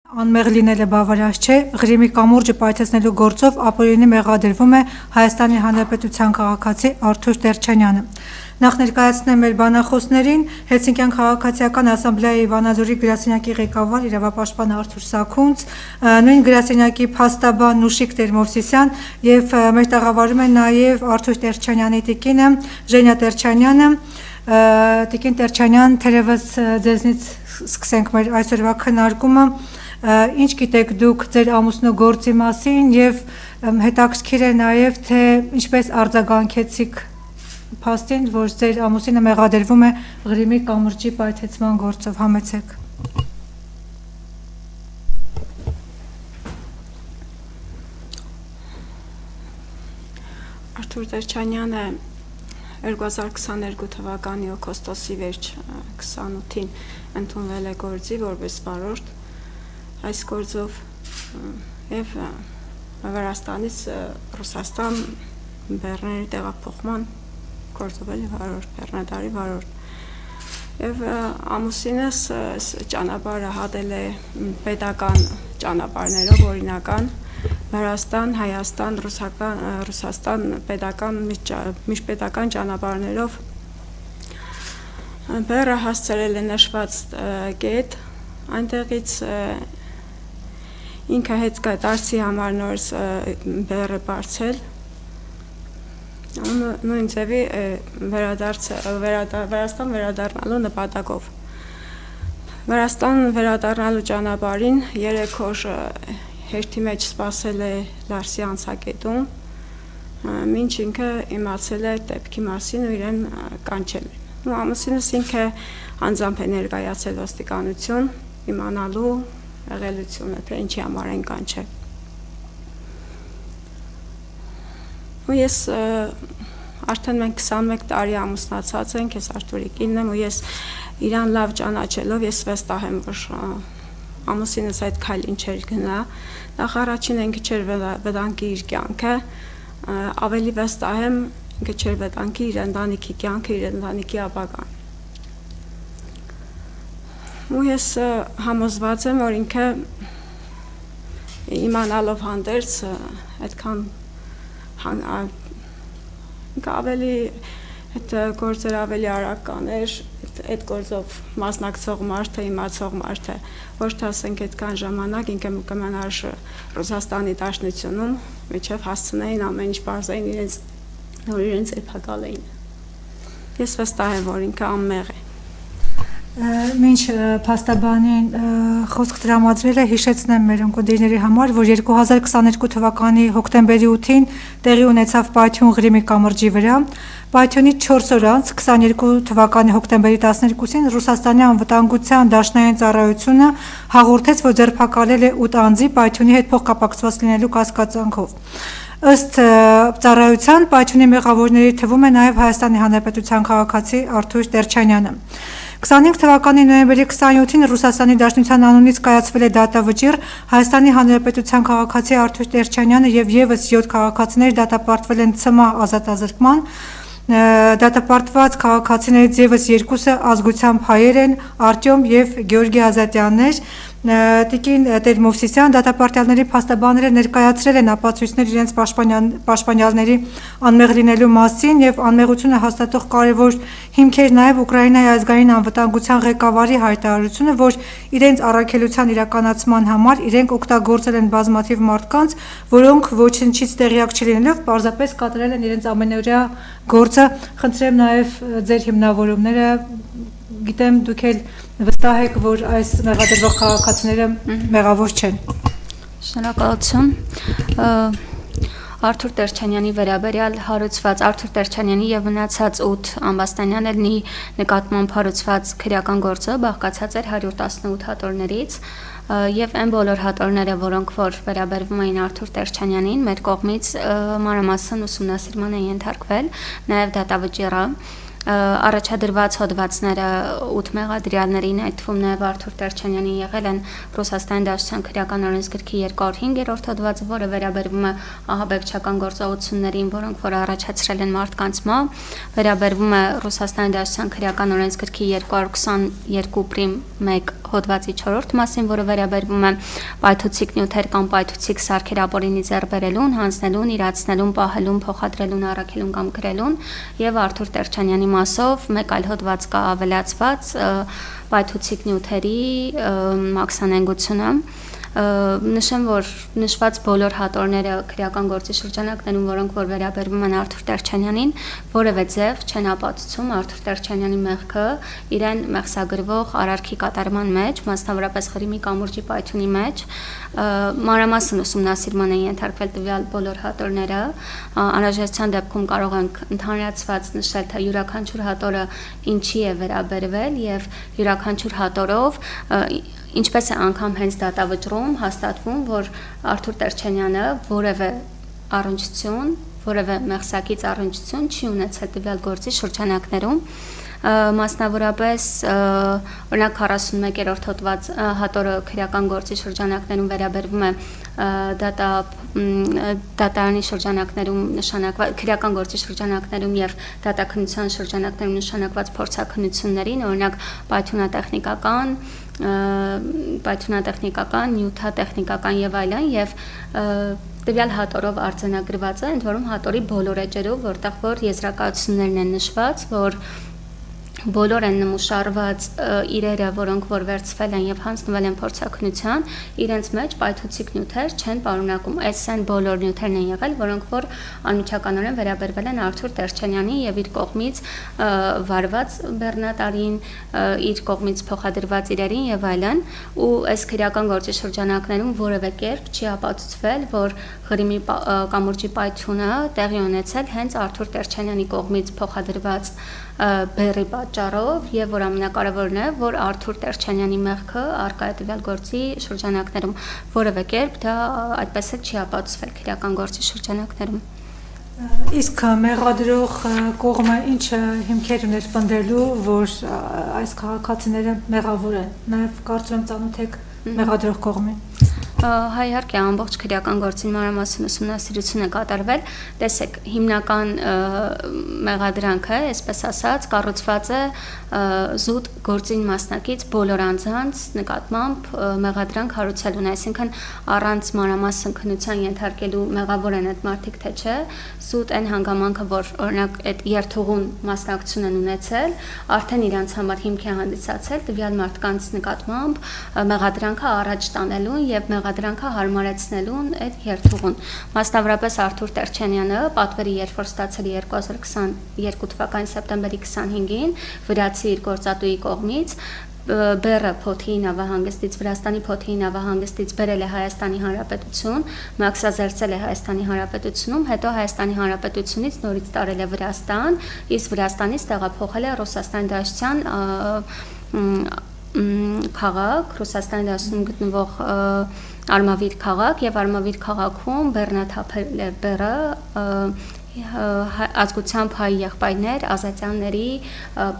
Անմեղ լինելը բավարար չէ, Ղրիմի կամուրջը պայթեցնելու գործով ապօրինի մեղադրվում է Հայաստանի Հանրապետության քաղաքացի Արթուր Տերչանյանը։ Նախ ներկայացնեմ մեր բանախոսներին Հելսինկյան քաղաքացիական ասամբլեայի Վանաձորի գրասենյակի ղեկավար իրավապաշտպան Արթուր Սաքունց, նույն գրասենյակի փաստաբան Նուշիկ Տեր-Մովսիսյան եւ մեր տաղավարում է նաեւ Արթուր Տերչանյանի տիկինը Ժենյա Տերչանյանը։ Տիկին Տերչանյան, թերևս ձեզնից սկսենք մեր այսօրվա քննարկումը։ Ինչ գիտեք դուք ձեր ամուսնու գործի մասին եւ հետաքրքիր է նաեւ թե ինչպես արձագանքեցիք փաստին, որ ձեր ամուսինը մեղադրվում է Ղրիմի կամուրջի պայթեցման գործով, համեցեք։ Արթուր Տերչանյանը 2022 թվականի օգոստոսի վերջ 28-ին ընդունվել է գործի որպես վարորդ այս գործով եւ Վրաստանից Ռուսաստան Բեռների տեղափոխման գործով էլի վարորդ, Բեռնադարի վարորդ եւ ամուսինս ճանապարհը հատել է պետական ճանապարհներով օրինական Վրաստան, Հայաստան, Ռուսաստան պետական միջպետական ճանապարհներով բեռը հասցրել է նշված կետ այնտեղից ինքը հետ դարձի համար նորս բեռը բարձել նույն ձևի Վրաստան վերադառնալու նպատակով Վրաստան վերադառնալու ճանապարհին 3 օր հերթի մեջ սպասել է Լարսի անցակետում մինչ ինքը իմացել է դեպքի մասին ու իրեն կանչել են ամուսինս ինքը անձամբ է ներկայացել ոստիկանություն իմանալու եղելությունը, թե ինչի համար են կանչել։ Ու ես արդեն մենք 21 տարի ամուսնացած ենք, ես Արթուրի կինն եմ ու ես իրան լավ ճանաչելով ես վստահ եմ, որ ամուսինս այդ քայլին չէր գնա, նախ առաջին ինքը չէր վտանգի իր կյանքը, ավելի վստահ եմ ինքը չէր վտանգի իր ընտանիքի կյանքը, իր ընտանիքի ապագան։ Ու ես համոզված եմ, որ ինքը իմանալով հանդերձ այդքան ավելի այդ գործեր ավելի արագ կաներ, այդ գործով մասնակցող մարդը, իմացող մարդը, ոչ թե ասենք այդքան ժամանակ ինքը կմնար Ռուսաստանի Դաշնությունում, միջև հասցնեին ամեն ինչ բարձային իրենց երբակալ էին։ Ես վստահ եմ, որ ինքը անմեղ է։ Մինչ փաստաբանին խոսք տրամադրել է հիշեցնեմ մեր ընկերների համար, որ 2022 թվականի հոկտեմբերի 8-ին տեղի ունեցավ պայթյուն Ղրիմի կամրջի վրա։ Պայթյունից 4 օր անց 22 թվականի հոկտեմբերի 12-ին Ռուսաստանի անվտանգության դաշնային ծառայությունը հաղորդեց, որ ձերբակալել է 8 անձի պայթյունի հետ փոխկապակցված լինելու կասկածանքով։ Ըստ ծառայության պայթյունի մեղավորների թվում է նաև Հայաստանի Հանրապետության քաղաքացի Արթուր Տերչանյանը։ 25 թվականի նոյեմբերի 27-ին Ռուսաստանի Դաշնության անունից կայացվել է դատավճիռ Հայաստանի Հանրապետության քաղաքացի Արթուր Տերչանյանը եւ եւս 7 քաղաքացիներ դատապարտվել են ՑՄ ազատազրկման։ Դատապարտված քաղաքացիներից եւս 2-ը ազգությամբ հայեր են՝ Արտյոմ եւ Գեորգի Ազատյաններ։ Տիկին Տեր-Մովսիսյան դատապարտյալների փաստաբանները ներկայացրել են ապացույցներ իրենց պաշտպանյալների անմեղ լինելու մասին եւ անմեղությունը հաստատող կարևոր հիմքեր նաեւ Ուկրաինայի ազգային անվտանգության ղեկավարի հայտարարությունը, որ իրենց առաքելության իրականացման համար իրենք օգտագործել են բազմաթիվ մարդկանց, որոնք ոչնչից տեղյակ չլինելով պարզապես կատարել են իրենց ամենօրյա գործը։ Խնդրեմ նաեւ ձեր հիմնավորումները գիտեմ դուք էլ վստահ եք, որ այս մեղադրվող քաղաքացիները մեղավոր չեն։ Շնորհակալություն։ Արթուր Տերչանյանի վերաբերյալ հարուցված Արթուր Տերչանյանի եւ մնացած 8 ամբաստանյանների նկատմամբ հարուցված քրեական գործը բաղկացած էր 118 հատորներից եւ այն բոլոր հատորները, որոնք որ վերաբերվում էին Արթուր Տերչանյանին, մեր կողմից մանրամասն ուսումնասիրման են ենթարկվել, նաեւ դատավճիռը Առաջադրված հոդվածները 8 մեղադրյալներին, այդ թվում նաև Արթուր Տերչանյանին եղել են Ռուսաստանի Դաշնության քրեական օրենսգրքի 205-րդ հոդվածը, որը վերաբերվում է ահաբեկչական գործողություններին, որոնք որ առաջացրել են մարդկանց մահ, վերաբերվում է Ռուսաստանի Դաշնության քրեական օրենսգրքի 222.1 հոդվածի 4-րդ մասին, որը վերաբերվում է պայթուցիկ նյութեր կամ պայթուցիկ սարքեր ապօրինի ձեռբերելուն, հանձնելուն, իրացնելուն, պահելուն, փոխադրելուն, առաքելուն կամ գրելուն, եւ Արթուր Տերչանյանի մասով մեկ այլ հոդված կա ավելացված պայթուցիկ նյութերի մաքսանենգությունը։ Նշեմ, որ նշված բոլոր հատորները քրեական գործի շրջանակներում, որոնք որ վերաբերվում են Արթուր Տերչանյանին, որևէ ձև չեն ապացուցում Արթուր Տերչանյանի մեղքը իրեն մեղսագրվող արարքի կատարման մեջ, մասնավորապես Ղրիմի կամուրջի պայթյունի մեջ, մանրամասն ուսումնասիրման են ենթարկվել տվյալ բոլոր հատորները։ Անհրաժեշտության դեպքում կարող ենք ընդհանրացված նշել, թե յուրաքանչյուր հատորը ինչի է վերաբերվել եւ յուրաքանչյուր հատորով ինչպես է անգամ հենց դատավճռում հաստատվում, որ Արթուր Տերչանյանը որևէ առնչություն, որևէ մեղսակից առնչություն չի ունեցել տվյալ գործի շրջանակներում, մասնավորապես օրինակ 41-րդ հատորը քրեական գործի շրջանակներում վերաբերվում է դատարանի շրջանակներում նշանակված քրեական գործի շրջանակներում եւ դատաքննության շրջանակներում նշանակված փորձաքննություններին, օրինակ պայթյունատեխնիկական, նյութատեխնիկական եւ այլն, եւ տվյալ հատորով արձանագրված է, ընդ որում հատորի բոլոր էջերով, որտեղ որ եզրակացություններն են նշված, որ բոլոր են նմուշարված իրերը, որոնք որ վերցվել են եւ հանձնվել են փորձաքննության, իրենց մեջ պայթուցիկ նյութեր չեն պարունակում։ Այս են բոլոր նյութերն են եղել, որոնք որ անմիջականորեն վերաբերվել են Արթուր Տերչանյանի եւ իր կողմից վարված բեռնատարին, իր կողմից փոխադրված իրերին եւ այլն, ու այս քրեական գործի շրջանակներում որևէ կերպ չի ապացուցվել, որ Ղրիմի կամուրջի պայթյունը տեղի ունեցել հենց Արթուր Տերչանյանի կողմից փոխադրված բերի պատճառով եւ որ ամենակարևորն է, որ Արթուր Տերչանյանի մեղքը արկա է տվյալ գործի շրջանակներում որևէ կերպ դա այդպես էլ չի ապացուցվել քրեական գործի շրջանակներում։ Իսկ մեղադրող կողմը ինչ հիմքեր ուներ պնդելու, որ այս քաղաքացիները մեղավոր են, նաեւ կարծում եմ ծանոթ եք մեղադրող կողմին։ Հայ իհարկե ամբողջ քրեական գործին մանրամասն ուսումնասիրություն է կատարվել, տեսեք, հիմնական մեղադրանքը, այսպես ասած, կառուցված է զուտ գործին մասնակից բոլոր անձանց նկատմամբ մեղադրանք հարուցելուն, այսինքն առանց մանրամասն քննության ենթարկելու մեղավոր են այդ մարդիկ թե չէ, զուտ այն հանգամանքը, որ օրինակ այդ երթուղուն մասնակցություն են ունեցել, արդեն իրանց համար հիմք է հանդիսացել տվյալ մարդկանց նկատմամբ մեղադրանքը առաջ տանելուն եւ մեղադրանքը հարմարեցնելուն այդ երթուղուն։ Մասնավորապես Արթուր Տերչանյանը պատվերի երբ որ ստացել 2022 թվականի սեպտեմբերի 25-ին վրացի իր գործատուի կողմից բերը Փոթիի նավահանգստից Վրաստանի Փոթիի նավահանգստից բերել է Հայաստանի Հանրապետություն, մաքսազերծել է Հայաստանի Հանրապետությունում, հետո Հայաստանի Հանրապետությունից նորից տարել է Վրաստան, իսկ Վրաստանից տեղափոխել է Ռուսաստանի Դաշնության քաղաք, Ռուսաստանի Դաշնությունում գտնվող Արմավիր քաղաք եւ Արմավիր քաղաքում բեռնաթափել է բերը ազգությամբ հայ եղբայրներ ազատյանների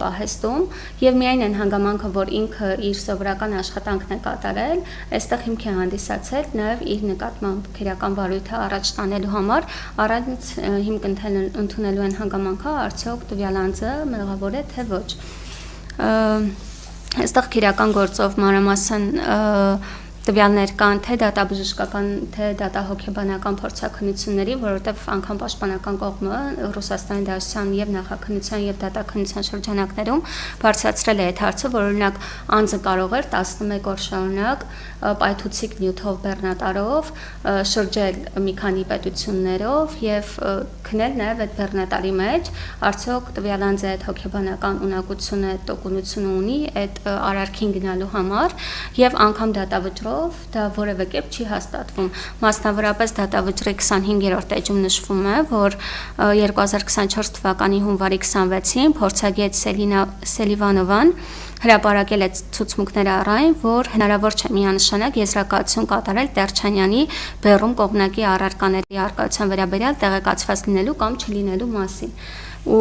պահեստում եւ միայն այն հանգամանքը, որ ինքը իր սովորական աշխատանքն է կատարել, այստեղ հիմք է հանդիսացել նաեւ իր նկատմամբ քրեական վարույթը առաջ տանելու համար, առանց հիմք ընդունելու են հանգամանքը, արդյոք տվյալ անձը մեղավոր է թե ոչ։ Այստեղ քրեական գործով մանրամասն տվյալներ կան թե դատաբժշկական, թե դատահոգեբանական փորձաքննությունների, որովհետև անգամ պաշտպանական կողմը Ռուսաստանի Դաշնության եւ նախաքննության եւ դատաքննության շրջանակներում բարձրացրել է այդ հարցը, որ օրինակ անձը կարող էր 11 օր շարունակ պայթուցիկ նյութով բեռնատարով շրջել մի քանի պետություններով եւ քնել նաեւ այդ բեռնատարի մեջ, արդյոք տվյալ անձը այդ հոգեբանական ունակությունը, տոկունությունը ունի այդ արարքին գնալու համար եւ անգամ դատավճռով դա որևէ կերպ չի հաստատվում։ Մասնավորապես դատավճռի 25-րդ էջում նշվում է, որ 2024 թվականի հունվարի 26-ին փորձագետ Սելիվանովան հրապարակել է ցուցմունքներ առայն, որ հնարավոր չէ միանշանակ եզրակացություն կատարել Տերչանյանի բեռում կողմնակի առարկաների արկայության վերաբերյալ տեղեկացված լինելու կամ չլինելու մասին։ ու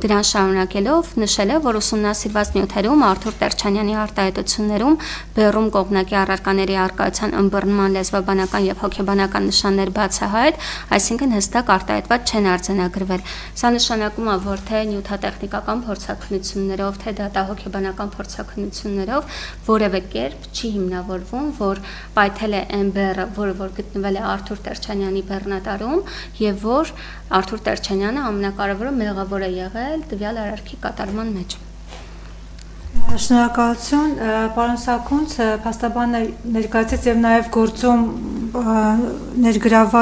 դրան շարունակելով նշել է, որ ուսումնասիրված նյութերում Արթուր Տերչանյանի արտահայտություններում բեռում կողմնակի առարկաների արկայության ըմբռնման լեզվաբանական եւ հոգեբանական նշաններ բացահայտ, այսինքն հստակ արտահայտված չեն արձանագրվել։ Սա նշանակում է, որ թե նյութատեխնիկական փորձաքննություններով, թե դատահոգեբանական փորձաքննություններով որևէ կերպ չի հիմնավորվում, որ պայթել է այն բեռը, որը որ գտնվել է Արթուր Տերչանյանի բեռնատարում եւ որ Արթուր Տերչանյանը ամենակարևորը մեղավոր է եղել տվյալ արարքի կատարման մեջ։ Շնորհակալություն, պարոն Սաքունց, փաստաբանը ներկայացրեց եւ նաեւ գործում ներգրաված